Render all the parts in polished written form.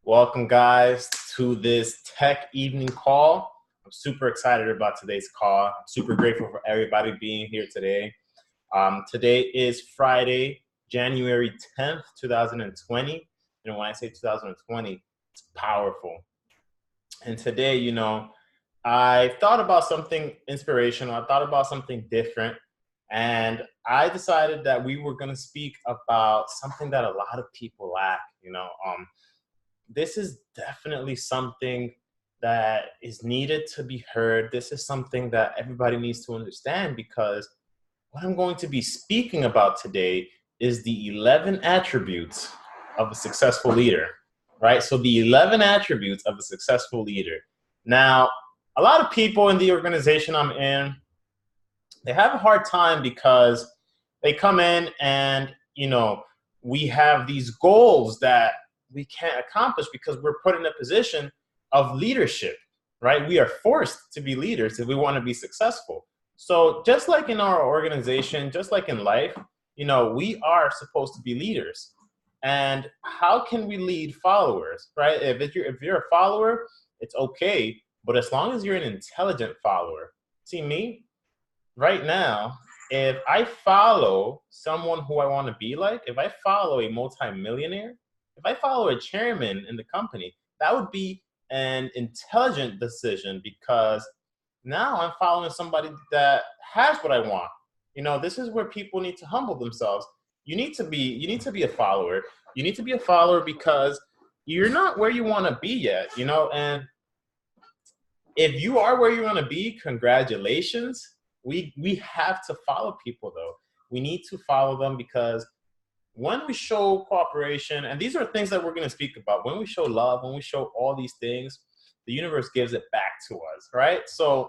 Welcome, guys, to this tech evening call. I'm super excited about today's call. I'm super grateful for everybody being here today. Today is Friday, January 10th, 2020. When I say 2020, it's powerful. And today, I thought about something inspirational. I thought about something different. And I decided that we were going to speak about something that a lot of people lack. This is definitely something that is needed to be heard. This is something that everybody needs to understand, because what I'm going to be speaking about today is the 11 attributes of a successful leader, right? So the 11 attributes of a successful leader. Now, a lot of people in the organization I'm in, they have a hard time because they come in and, we have these goals that we can't accomplish because we're put in a position of leadership, right? We are forced to be leaders if we want to be successful. So just like in our organization, just like in life, we are supposed to be leaders. And how can we lead followers, right? If you're a follower, it's okay, but as long as you're an intelligent follower. See, me right now, if I follow someone who I want to be like, if I follow a multimillionaire, if I follow a chairman in the company, that would be an intelligent decision, because now I'm following somebody that has what I want. This is where people need to humble themselves. You need to be a follower. You need to be a follower because you're not where you want to be yet, and if you are where you want to be, congratulations. We have to follow people, though. We need to follow them, because when we show cooperation, and these are things that we're going to speak about, when we show love, when we show all these things, the universe gives it back to us, right? So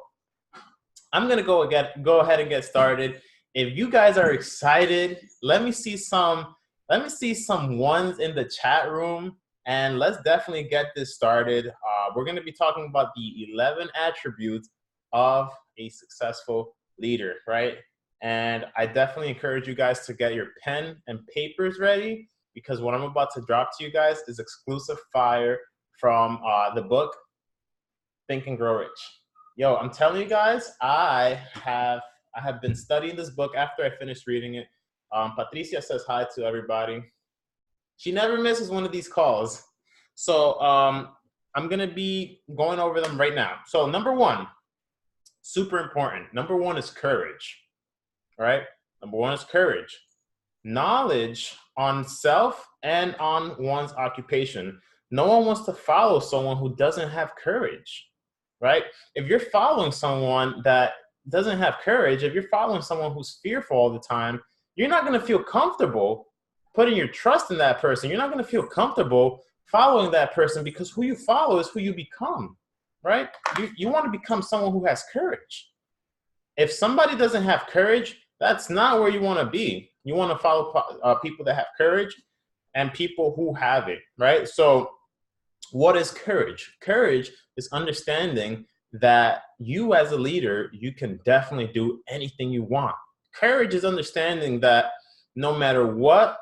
I'm going to go ahead and get started. If you guys are excited, let me see some ones in the chat room, and let's definitely get this started. We're going to be talking about the 11 attributes of a successful leader, right? And I definitely encourage you guys to get your pen and papers ready, because what I'm about to drop to you guys is exclusive fire from the book Think and Grow Rich. Yo, I'm telling you guys, I have been studying this book after I finished reading it. Patricia says hi to everybody. She never misses one of these calls. So I'm going to be going over them right now. So number one, super important. Number one is courage. All right? Number one is courage. Knowledge on self and on one's occupation. No one wants to follow someone who doesn't have courage, right? If you're following someone that doesn't have courage, if you're following someone who's fearful all the time, you're not going to feel comfortable putting your trust in that person. You're not going to feel comfortable following that person, because who you follow is who you become, right? You want to become someone who has courage. If somebody doesn't have courage, that's not where you want to be. You want to follow people that have courage and people who have it, right? So what is courage? Courage is understanding that you as a leader, you can definitely do anything you want. Courage is understanding that no matter what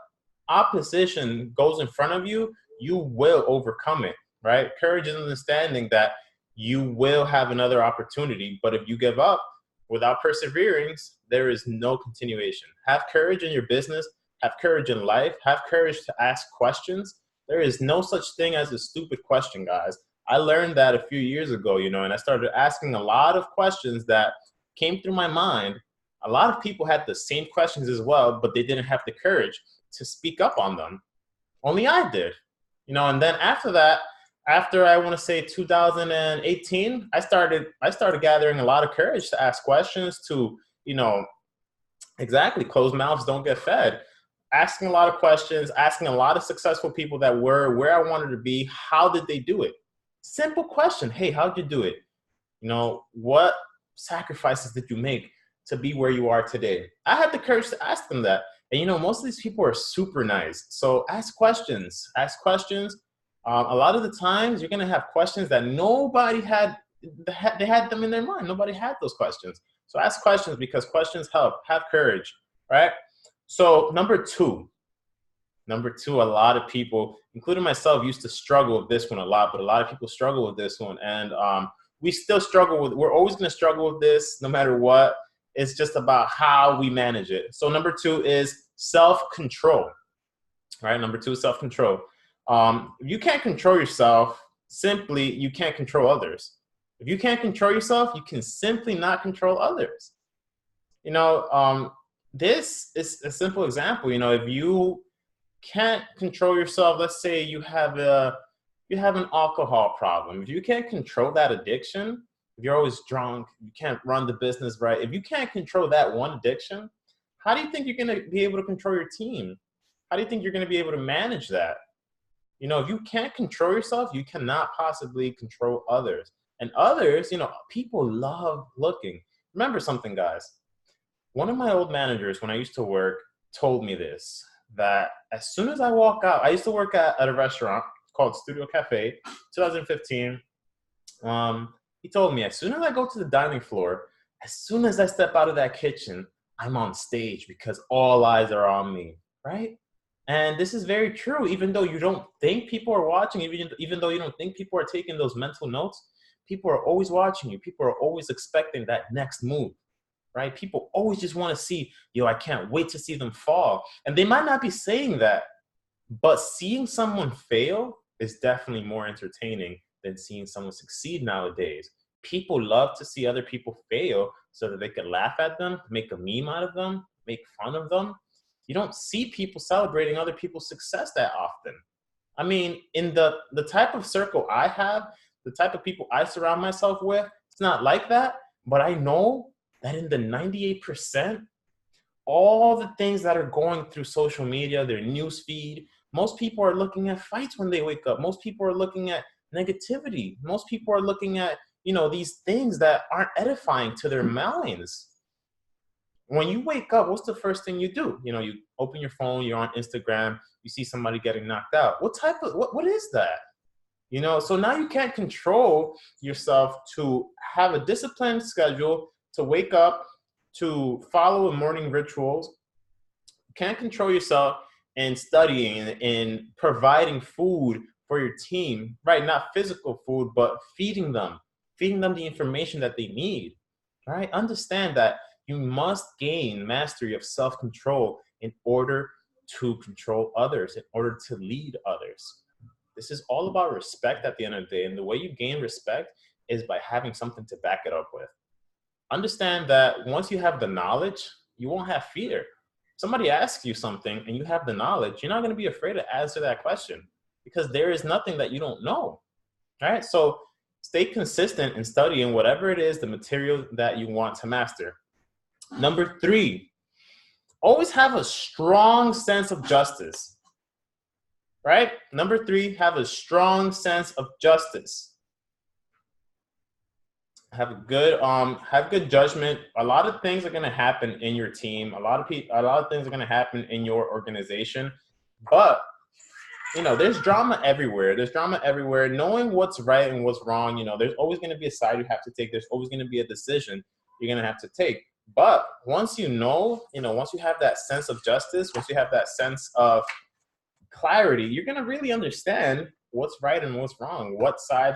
opposition goes in front of you, you will overcome it, right? Courage is understanding that you will have another opportunity, but if you give up without perseverance, there is no continuation. Have courage in your business, have courage in life, have courage to ask questions. There is no such thing as a stupid question, guys. I learned that a few years ago, and I started asking a lot of questions that came through my mind. A lot of people had the same questions as well, but they didn't have the courage to speak up on them. Only I did, and then after that, after I want to say 2018, I started gathering a lot of courage to ask questions, to, exactly, closed mouths don't get fed. Asking a lot of questions, asking a lot of successful people that were where I wanted to be, how did they do it? Simple question. Hey, how'd you do it? What sacrifices did you make to be where you are today? I had the courage to ask them that. And, most of these people are super nice. So ask questions. Ask questions. A lot of the times you're going to have questions that nobody had. They had them in their mind. Nobody had those questions. So ask questions, because questions help. Have courage, right? So number two, a lot of people including myself, used to struggle with this one a lot, but a lot of people struggle with this one. And we still struggle with, we're always going to struggle with this no matter what. It's just about how we manage it. So number 2 is self-control, right? Number 2 is self-control. If you can't control yourself, simply, you can't control others. If you can't control yourself, you can simply not control others. You know, this is a simple example. You know, if you can't control yourself, let's say you have an alcohol problem. If you can't control that addiction, if you're always drunk, you can't run the business right. If you can't control that one addiction, how do you think you're going to be able to control your team? How do you think you're going to be able to manage that? You know, if you can't control yourself, you cannot possibly control others. And others, you know, people love looking. Remember something, guys. One of my old managers, when I used to work, told me this, that as soon as I walk out, I used to work at a restaurant called Studio Cafe, 2015. He told me, as soon as I go to the dining floor, as soon as I step out of that kitchen, I'm on stage because all eyes are on me, right? And this is very true. Even though you don't think people are watching, even though you don't think people are taking those mental notes, people are always watching you. People are always expecting that next move, right? People always just want to see, yo, I can't wait to see them fall. And they might not be saying that, but seeing someone fail is definitely more entertaining than seeing someone succeed nowadays. People love to see other people fail so that they can laugh at them, make a meme out of them, make fun of them. You don't see people celebrating other people's success that often. I mean, in the type of circle I have, the type of people I surround myself with, it's not like that. But I know that in the 98%, all the things that are going through social media, their news feed, most people are looking at fights when they wake up. Most people are looking at negativity. Most people are looking at, you know, these things that aren't edifying to their minds. When you wake up, what's the first thing you do? You know, you open your phone, you're on Instagram, you see somebody getting knocked out. What is that? You know, so now you can't control yourself to have a disciplined schedule, to wake up, to follow a morning rituals. You can't control yourself in studying and providing food for your team, right? Not physical food, but feeding them the information that they need, right? Understand that you must gain mastery of self-control in order to control others, in order to lead others. This is all about respect at the end of the day. And the way you gain respect is by having something to back it up with. Understand that once you have the knowledge, you won't have fear. Somebody asks you something and you have the knowledge, you're not going to be afraid to answer that question because there is nothing that you don't know. All right. So stay consistent in studying whatever it is, the material that you want to master. Number 3, always have a strong sense of justice. Right? Number 3, have a strong sense of justice. Have good judgment. A lot of things are going to happen in your team. A lot of things are going to happen in your organization. But you know, there's drama everywhere. Knowing what's right and what's wrong, you know, there's always going to be a side you have to take. There's always going to be a decision you're going to have to take. But once you know, once you have that sense of justice, once you have that sense of clarity, you're going to really understand what's right and what's wrong. What side,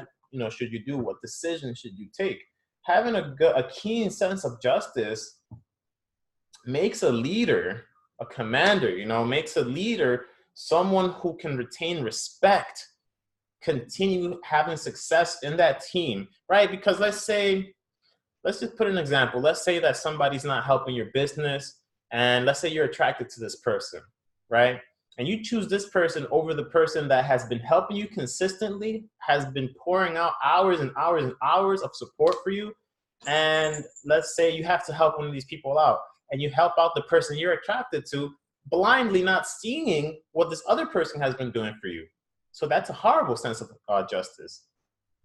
should you do? What decision should you take? Having a keen sense of justice makes a leader, a commander, makes a leader someone who can retain respect, continue having success in that team, right? Because let's just put an example. Let's say that somebody's not helping your business, and let's say you're attracted to this person, right? And you choose this person over the person that has been helping you consistently, has been pouring out hours and hours and hours of support for you. And let's say you have to help one of these people out, and you help out the person you're attracted to, blindly not seeing what this other person has been doing for you. So that's a horrible sense of justice.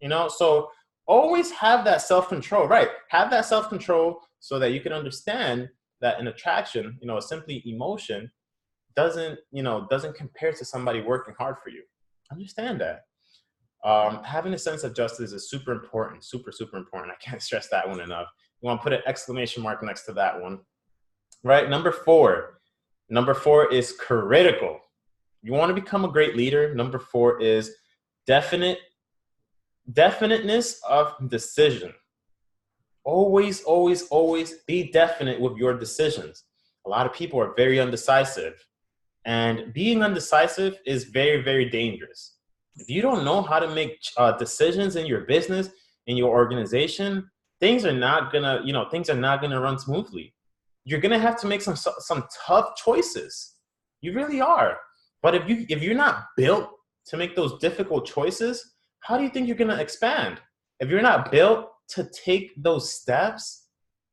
So always have that self-control, right? Have that self-control so that you can understand that an attraction, simply emotion, doesn't compare to somebody working hard for you. Understand that. Having a sense of justice is super important, super, super important. I can't stress that one enough. You want to put an exclamation mark next to that one, right? Number four is critical. You want to become a great leader. Number 4 is definiteness of decision. Always, always, always be definite with your decisions. A lot of people are very undecisive, and being undecisive is very, very dangerous. If you don't know how to make decisions in your business, in your organization, things are not gonna run smoothly. You're gonna have to make some tough choices. You really are. But if you're not built to make those difficult choices, how do you think you're gonna expand? If you're not built to take those steps,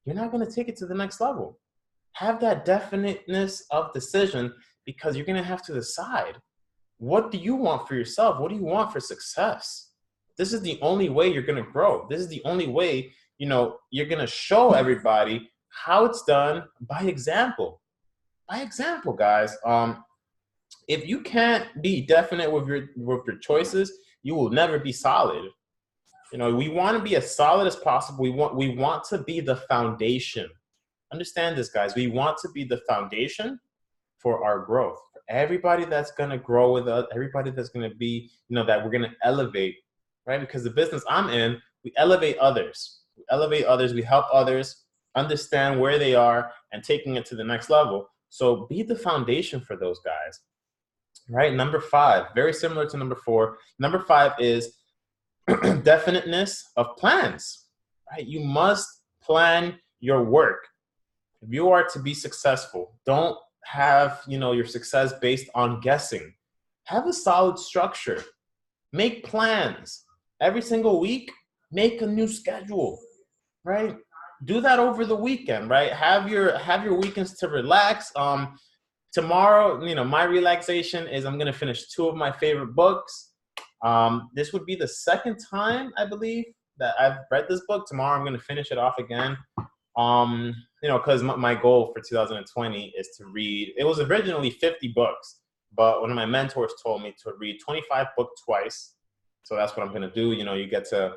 you're not gonna take it to the next level. Have that definiteness of decision, because you're going to have to decide, what do you want for yourself? What do you want for success? This is the only way you're going to grow. This is the only way, you're going to show everybody how it's done by example. By example, guys. If you can't be definite with your choices, you will never be solid. We want to be as solid as possible. We want to be the foundation. Understand this, guys. We want to be the foundation for our growth. For everybody that's going to grow with us, everybody that's going to be, that we're going to elevate, right? Because the business I'm in, we elevate others. We elevate others. We help others understand where they are and taking it to the next level. So be the foundation for those guys, right? Number 5, very similar to number 4. Number 5 is definiteness of plans, right? You must plan your work. If you are to be successful, don't have, your success based on guessing. Have a solid structure. Make plans. Every single week, make a new schedule, right? Do that over the weekend, right? Have your weekends to relax. Tomorrow, my relaxation is I'm going to finish 2 of my favorite books. This would be the second time, I believe, that I've read this book. Tomorrow, I'm going to finish it off again. Because my goal for 2020 is to read. It was originally 50 books, but one of my mentors told me to read 25 books twice. So that's what I'm going to do. You get to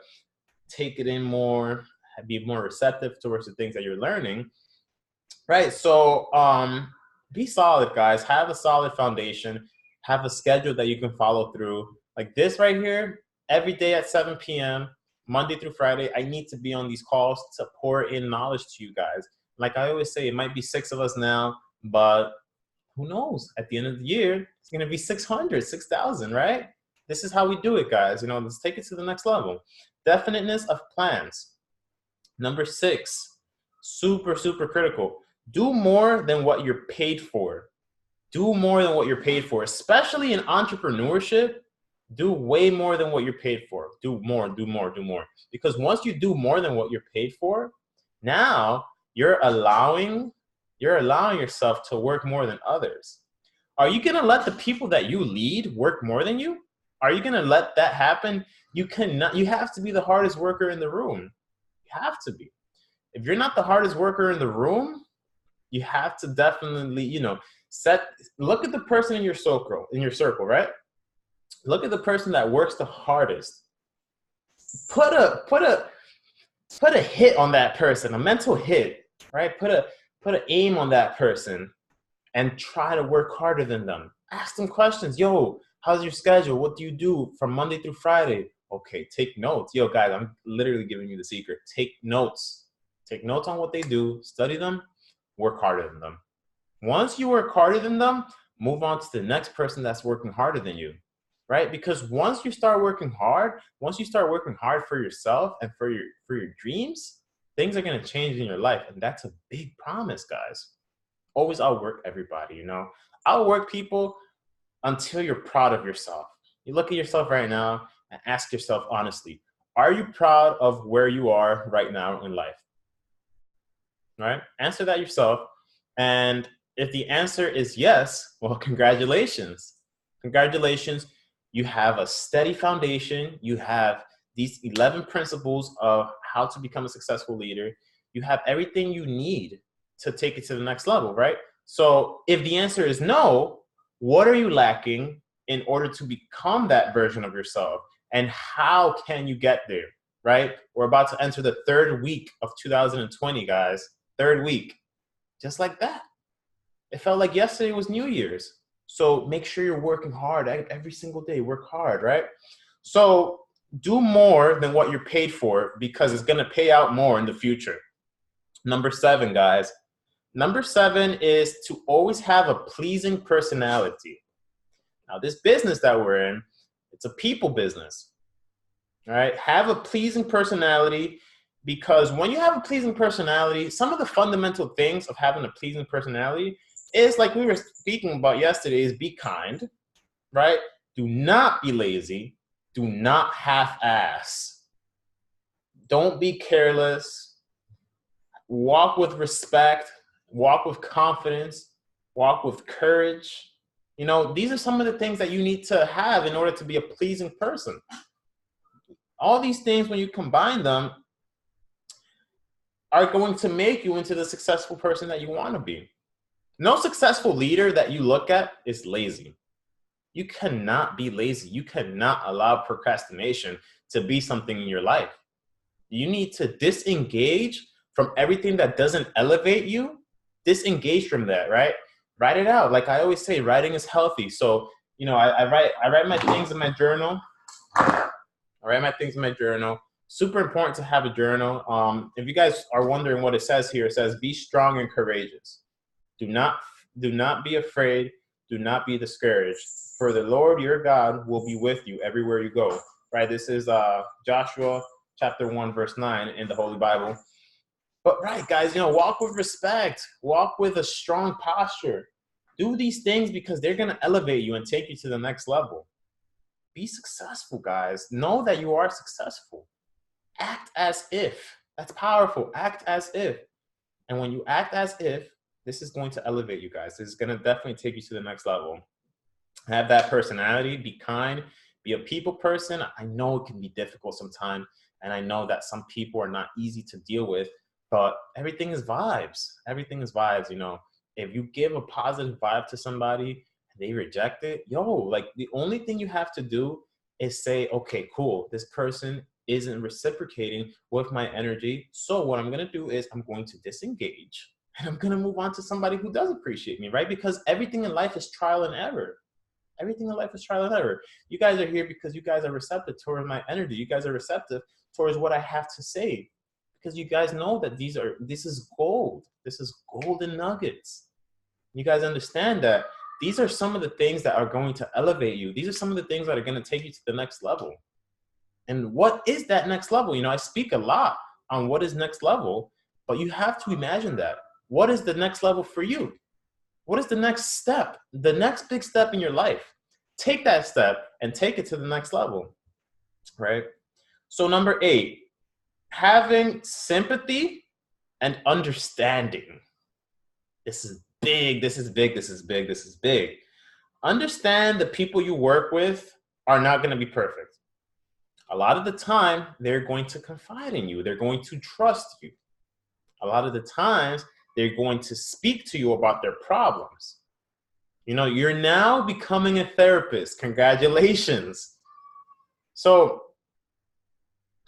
take it in more, be more receptive towards the things that you're learning. Right. So be solid, guys. Have a solid foundation. Have a schedule that you can follow through. Like this right here, every day at 7 p.m., Monday through Friday, I need to be on these calls to pour in knowledge to you guys. Like I always say, it might be 6 of us now, but who knows? At the end of the year, it's going to be 600, 6,000, right? This is how we do it, guys. Let's take it to the next level. Definiteness of plans. Number 6, super, super critical. Do more than what you're paid for. Do more than what you're paid for, especially in entrepreneurship. Do way more than what you're paid for. Do more, do more, do more. Because once you do more than what you're paid for, now you're allowing yourself to work more than others. Are you going to let the people that you lead work more than you? Are you going to let that happen? You cannot. You have to be the hardest worker in the room. You have to be. If you're not the hardest worker in the room, you have to definitely, look at the person in your circle, right? Look at the person that works the hardest. Put a hit on that person, a mental hit, right? Put an aim on that person and try to work harder than them. Ask them questions. Yo, how's your schedule? What do you do from Monday through Friday? Okay, take notes. Yo, guys, I'm literally giving you the secret. Take notes. Take notes on what they do. Study them. Work harder than them. Once you work harder than them, move on to the next person that's working harder than you, right? Because once you start working hard for yourself and for your dreams, things are going to change in your life. And that's a big promise, guys. Always outwork everybody, Outwork people until you're proud of yourself. You look at yourself right now and ask yourself honestly, are you proud of where you are right now in life? Right? Answer that yourself. And if the answer is yes, well, congratulations. Congratulations. You have a steady foundation. You have these 11 principles of how to become a successful leader. You have everything you need to take it to the next level, right? So if the answer is no, what are you lacking in order to become that version of yourself? And how can you get there, right? We're about to enter the 3rd week of 2020, guys. 3rd week. Just like that. It felt like yesterday was New Year's. So make sure you're working hard every single day. Work hard, right? So do more than what you're paid for because it's going to pay out more in the future. Number 7, guys. Number 7 is to always have a pleasing personality. Now, this business that we're in, it's a people business. All right, have a pleasing personality, because when you have a pleasing personality, some of the fundamental things of having a pleasing personality is, like we were speaking about yesterday, is be kind, right? Do not be lazy. Do not half-ass. Don't be careless. Walk with respect. Walk with confidence. Walk with courage. You know, these are some of the things that you need to have in order to be a pleasing person. All these things, when you combine them, are going to make you into the successful person that you want to be. No successful leader that you look at is lazy. You cannot be lazy. You cannot allow procrastination to be something in your life. You need to disengage from everything that doesn't elevate you. Disengage from that, right? Write it out. Like I always say, writing is healthy. So, you know, I write my things in my journal. Super important to have a journal. If you guys are wondering what it says here, it says, be strong and courageous. Do not be afraid. Do not be discouraged. For the Lord your God will be with you everywhere you go. Right? This is Joshua chapter 1, verse 9 in the Holy Bible. But right, guys, you know, walk with respect. Walk with a strong posture. Do these things because they're going to elevate you and take you to the next level. Be successful, guys. Know that you are successful. Act as if. That's powerful. Act as if. And when you act as if, this is going to elevate you guys. This is going to definitely take you to the next level. Have that personality. Be kind. Be a people person. I know it can be difficult sometimes, and I know that some people are not easy to deal with, but everything is vibes. Everything is vibes, you know. If you give a positive vibe to somebody, they reject it, like the only thing you have to do is say, okay, cool, this person isn't reciprocating with my energy. So what I'm going to do is I'm going to disengage and I'm going to move on to somebody who does appreciate me, right? Because everything in life is trial and error. Everything in life is trial and error. You guys are here because you guys are receptive towards my energy. You guys are receptive towards what I have to say, because you guys know that this is gold. This is golden nuggets. You guys understand that these are some of the things that are going to elevate you. These are some of the things that are going to take you to the next level. And what is that next level? You know, I speak a lot on what is next level, but you have to imagine that. What is the next level for you? What is the next step? The next big step in your life. Take that step and take it to the next level, right? So number 8, having sympathy and understanding. This is big. This is big. This is big. This is big. Understand the people you work with are not going to be perfect. A lot of the time, they're going to confide in you. They're going to trust you. A lot of the times, they're going to speak to you about their problems. You know, you're now becoming a therapist. Congratulations. So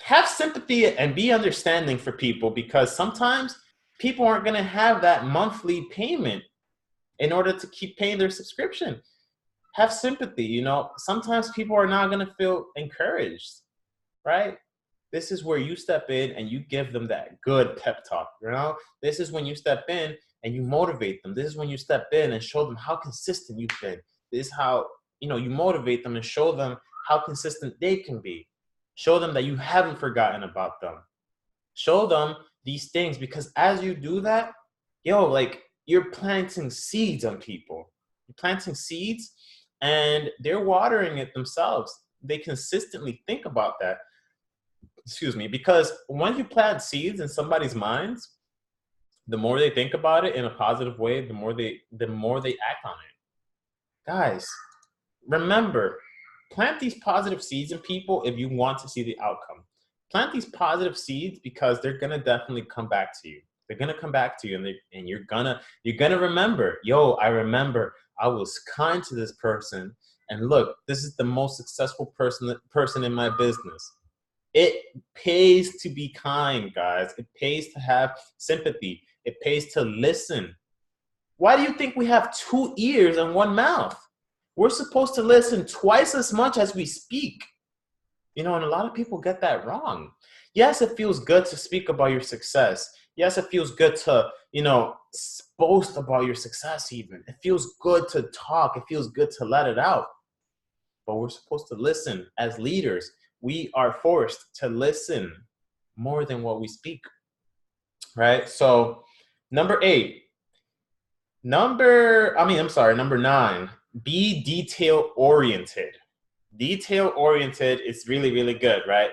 have sympathy and be understanding for people, because sometimes people aren't going to have that monthly payment in order to keep paying their subscription. Have sympathy. You know, sometimes people are not going to feel encouraged, right? This is where you step in and you give them that good pep talk. You know, this is when you step in and you motivate them. This is when you step in and show them how consistent you've been. This is how, you know, you motivate them and show them how consistent they can be. Show them that you haven't forgotten about them. Show them these things, because as you do that, like you're planting seeds on people. You're planting seeds and they're watering it themselves. They consistently think about that. Excuse me, because when you plant seeds in somebody's minds, the more they think about it in a positive way, the more they act on it. Guys, remember, plant these positive seeds in people if you want to see the outcome. Plant these positive seeds because they're gonna definitely come back to you. They're gonna come back to you, and you're gonna remember. I remember I was kind to this person, and look, this is the most successful person in my business. It pays to be kind, guys. It pays to have sympathy. It pays to listen. Why do you think we have 2 ears and 1 mouth? We're supposed to listen twice as much as we speak. And a lot of people get that wrong. Yes, it feels good to speak about your success. Yes, it feels good to, boast about your success even. It feels good to talk. It feels good to let it out. But we're supposed to listen as leaders. We are forced to listen more than what we speak, right? So number 9, be detail oriented. Detail oriented is really, really good, right?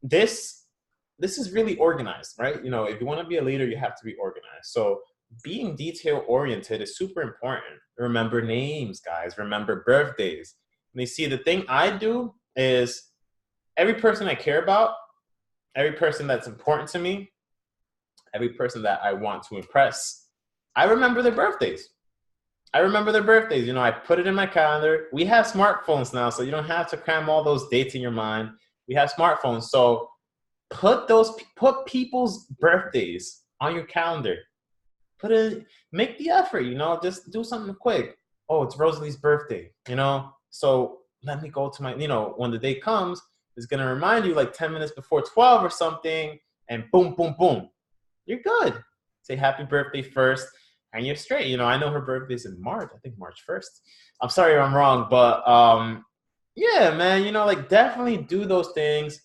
This is really organized, right? If you want to be a leader, you have to be organized. So being detail oriented is super important. Remember names, guys. Remember birthdays. And you see, the thing I do is every person I care about, every person that's important to me, every person that I want to impress, I remember their birthdays. I put it in my calendar. We have smartphones now, so you don't have to cram all those dates in your mind. We have smartphones. So put people's birthdays on your calendar. Make the effort, just do something quick. Oh, it's Rosalie's birthday, so let me go to my, when the day comes, it's going to remind you like 10 minutes before 12 or something, and boom, boom, boom, you're good. Say happy birthday first, and you're straight. I know her birthday's in March. I think March 1st. I'm sorry if I'm wrong, but yeah, man, definitely do those things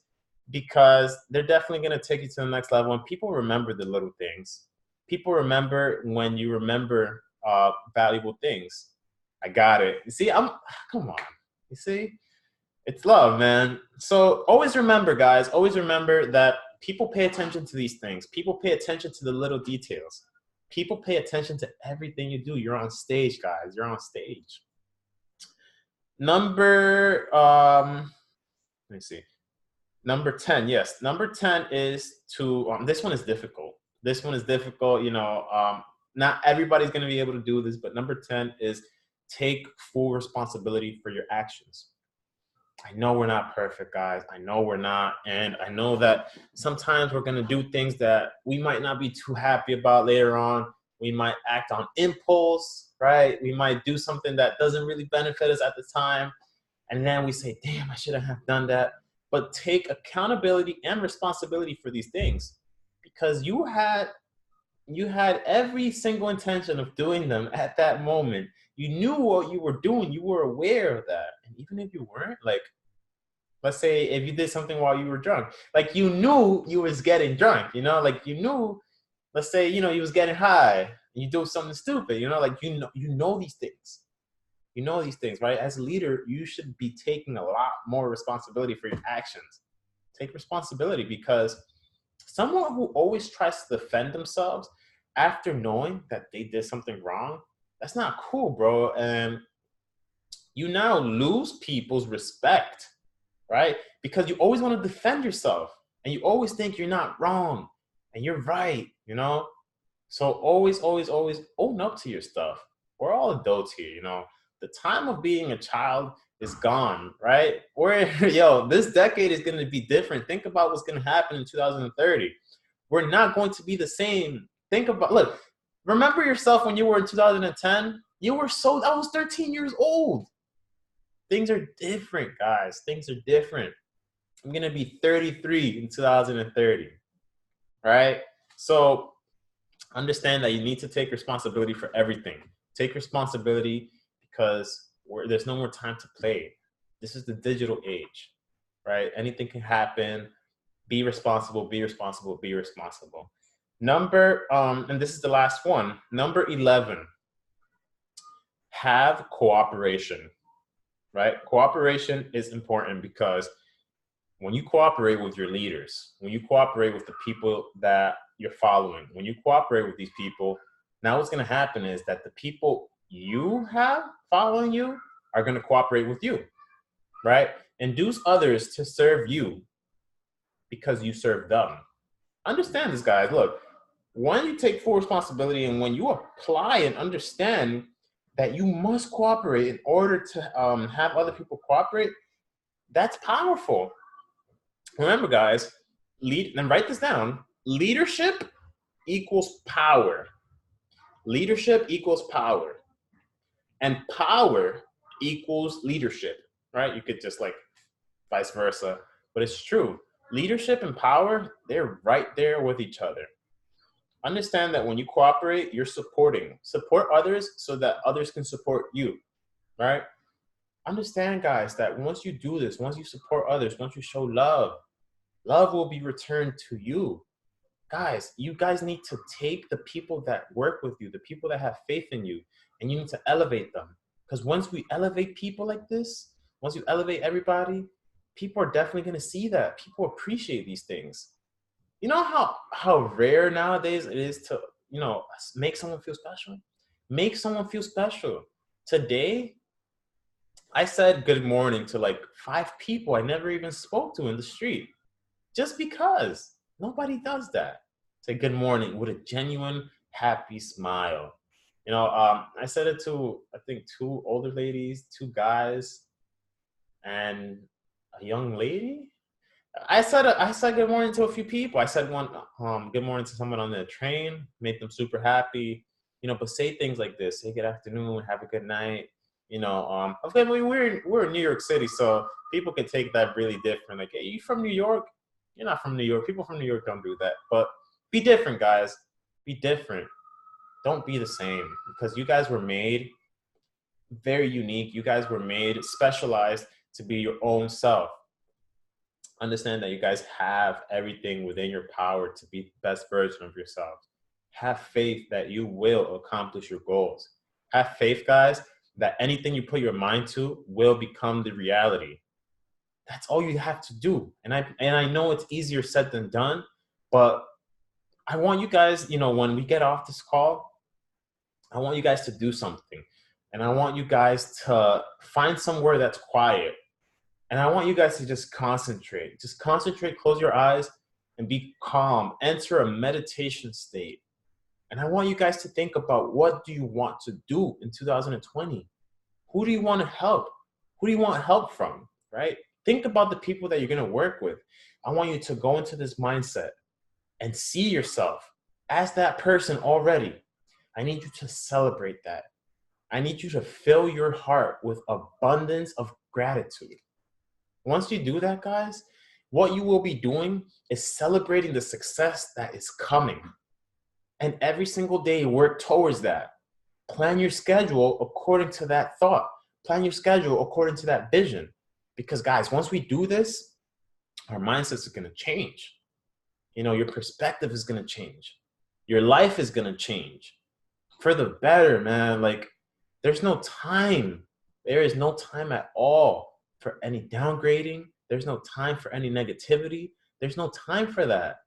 because they're definitely going to take you to the next level. And people remember the little things. People remember when you remember valuable things. I got it. You see, come on. You see, it's love, man. So always remember, guys, always remember that people pay attention to these things. People pay attention to the little details. People pay attention to everything you do. You're on stage, guys. You're on stage. Number 10. Yes. Number 10 is to, this one is difficult. Not everybody's going to be able to do this, but number 10 is take full responsibility for your actions. I know we're not perfect, guys. I know we're not. And I know that sometimes we're going to do things that we might not be too happy about later on. We might act on impulse, right? We might do something that doesn't really benefit us at the time. And then we say, damn, I shouldn't have done that. But take accountability and responsibility for these things because you had every single intention of doing them at that moment. You knew what you were doing. You were aware of that. And even if you weren't, like, let's say if you did something while you were drunk, like you knew you was getting drunk, like you knew, let's say, you was getting high and you do something stupid, like, you know these things. You know these things, right? As a leader, you should be taking a lot more responsibility for your actions. Take responsibility because someone who always tries to defend themselves after knowing that they did something wrong, that's not cool, bro. And you now lose people's respect, right? Because you always want to defend yourself and you always think you're not wrong and you're right, So always, always, always own up to your stuff. We're all adults here, The time of being a child is gone, right? This decade is going to be different. Think about what's going to happen in 2030. We're not going to be the same. Remember yourself when you were in 2010? I was 13 years old. Things are different, guys. Things are different. I'm going to be 33 in 2030, right? So understand that you need to take responsibility for everything. Take responsibility because there's no more time to play. This is the digital age, right? Anything can happen. Be responsible, be responsible, be responsible. And this is the last one, number 11, have cooperation, right? Cooperation is important because when you cooperate with your leaders, when you cooperate with the people that you're following, when you cooperate with these people, now what's going to happen is that the people you have following you are going to cooperate with you, right? Induce others to serve you because you serve them. Understand this, guys. Look, when you take full responsibility and when you apply and understand that you must cooperate in order to have other people cooperate, that's powerful. Remember, guys, and write this down. Leadership equals power. Leadership equals power. And power equals leadership, right? You could just like vice versa, but it's true. Leadership and power, they're right there with each other. Understand that when you cooperate, you're supporting. Support others so that others can support you, right? Understand, guys, that once you do this, once you support others, once you show love, love will be returned to you. Guys, you guys need to take the people that work with you, the people that have faith in you, and you need to elevate them. Because once we elevate people like this, once you elevate everybody, people are definitely going to see that. People appreciate these things. You know how rare nowadays it is to, make someone feel special? Make someone feel special. Today, I said good morning to like 5 people I never even spoke to in the street. Just because nobody does that. Say good morning with a genuine, happy smile. I said it to, I think, 2 older ladies, 2 guys, and a young lady. I said good morning to a few people. I said good morning to someone on the train, made them super happy. But say things like this: "Hey, good afternoon, have a good night." Okay, we're in New York City, so people can take that really different. Like, hey, you from New York? You're not from New York. People from New York don't do that. But be different, guys. Be different. Don't be the same, because you guys were made very unique. You guys were made specialized to be your own self. Understand that you guys have everything within your power to be the best version of yourself. Have faith that you will accomplish your goals. Have faith, guys, that anything you put your mind to will become the reality. That's all you have to do. And I know it's easier said than done, but I want you guys, when we get off this call, I want you guys to do something. And I want you guys to find somewhere that's quiet. And I want you guys to just concentrate. Just concentrate, close your eyes, and be calm. Enter a meditation state. And I want you guys to think about, what do you want to do in 2020? Who do you want to help? Who do you want help from, right? Think about the people that you're going to work with. I want you to go into this mindset and see yourself as that person already. I need you to celebrate that. I need you to fill your heart with abundance of gratitude. Once you do that, guys, what you will be doing is celebrating the success that is coming. And every single day, work towards that. Plan your schedule according to that thought. Plan your schedule according to that vision. Because, guys, once we do this, our mindsets are going to change. Your perspective is going to change. Your life is going to change for the better, man. Like, there's no time. There is no time at all for any downgrading. There's no time for any negativity. There's no time for that.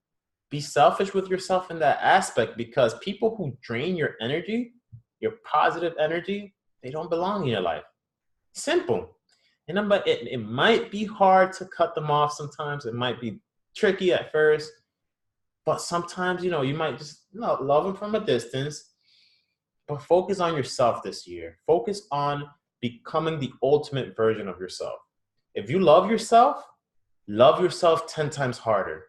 Be selfish with yourself in that aspect, because people who drain your energy, your positive energy, they don't belong in your life. Simple. And it might be hard to cut them off sometimes. It might be tricky at first. But sometimes, you might just love them from a distance. But focus on yourself this year. Focus on becoming the ultimate version of yourself. If you love yourself 10 times harder.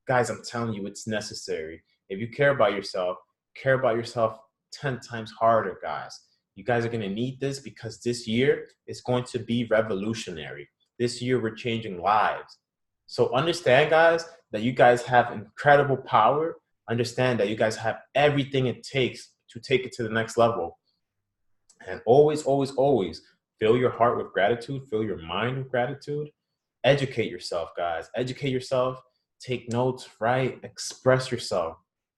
Guys, I'm telling you, it's necessary. If you care about yourself 10 times harder, guys. You guys are going to need this, because this year is going to be revolutionary. This year, we're changing lives. So understand, guys, that you guys have incredible power. Understand that you guys have everything it takes to take it to the next level. And always, always, always fill your heart with gratitude. Fill your mind with gratitude. Educate yourself, guys. Educate yourself. Take notes, write, express yourself.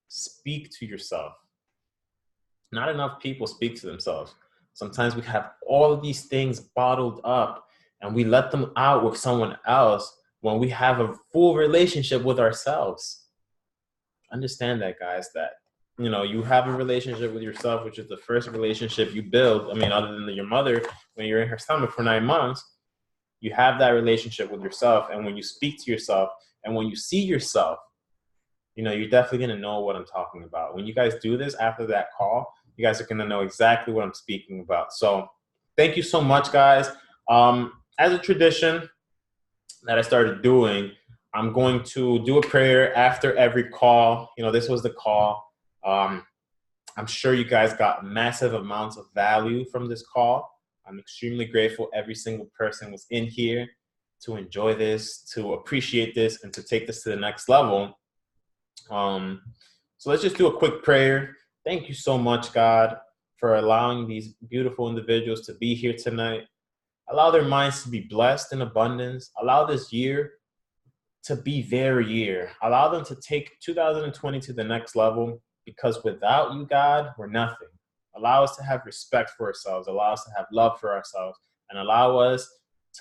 Speak to yourself. Not enough people speak to themselves. Sometimes we have all of these things bottled up and we let them out with someone else when we have a full relationship with ourselves. Understand that, guys, that you have a relationship with yourself, which is the first relationship you build. I mean, other than your mother, when you're in her stomach for 9 months, you have that relationship with yourself. And when you speak to yourself and when you see yourself, you're definitely going to know what I'm talking about. When you guys do this after that call, you guys are going to know exactly what I'm speaking about. So thank you so much, guys. As a tradition that I started doing, I'm going to do a prayer after every call. This was the call. I'm sure you guys got massive amounts of value from this call. I'm extremely grateful every single person was in here to enjoy this, to appreciate this, and to take this to the next level. So let's just do a quick prayer. Thank you so much, God, for allowing these beautiful individuals to be here tonight. Allow their minds to be blessed in abundance. Allow this year to be their year. Allow them to take 2020 to the next level, because without you, God, we're nothing. Allow us to have respect for ourselves. Allow us to have love for ourselves, and allow us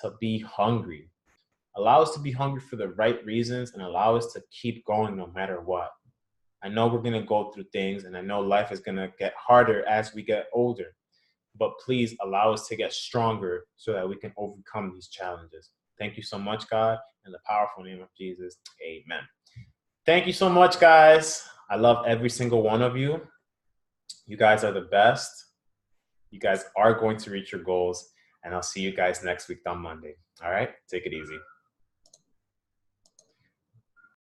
to be hungry. Allow us to be hungry for the right reasons, and allow us to keep going no matter what. I know we're going to go through things, and I know life is going to get harder as we get older, but please allow us to get stronger so that we can overcome these challenges. Thank you so much, God, in the powerful name of Jesus. Amen. Thank you so much, guys. I love every single one of you. You guys are the best. You guys are going to reach your goals, and I'll see you guys next week on Monday. All right? Take it easy.